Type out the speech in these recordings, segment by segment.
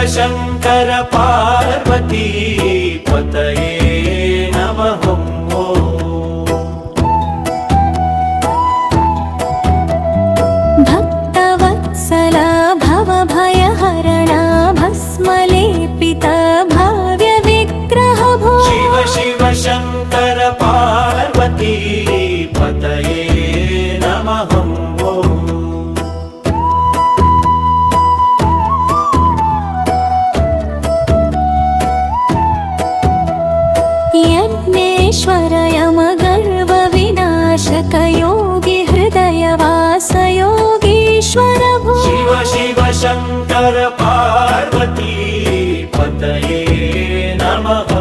शङ्कर पार्वती पतये नमः। भक्तवत्सल भवभयहरणा भस्मलेपित भाव्य विग्रह भो। शिव शिव शङ्कर पार्वती पतये नमः। यज्ञेश्वर यमगर्व विनाशक योगी हृदय वास योगीश्वर भो। शिव शिव शङ्कर पार्वती पतये नमः।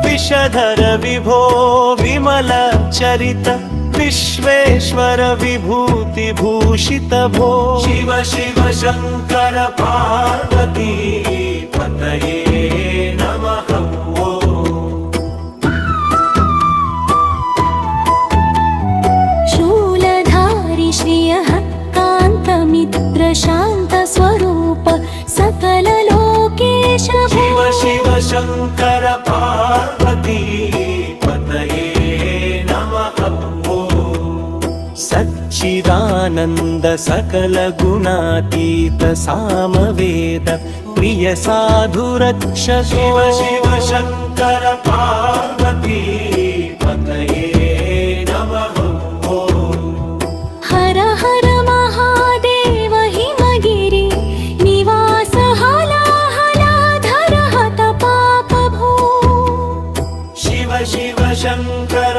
विषधर विभो विमल चरित विश्वेश्वर विभूति भूषित भो। शिव शिव शङ्कर पार्वती पतये नमः। शूलधारि श्रियः कान्तमित्र शान्त स्वरूप सकल लोकेश भो। शिव शिव शङ्कर पार्वती पतये नमः। सच्चिदानन्द सकल गुणातीत सामवेद प्रिय साधु रक्ष। शिव शिव शङ्कर पार्वती पतये नमः। हर हर महादेव हिमगिरि निवास हलाहलाधर हत पाप भो। शिव शिव शङ्कर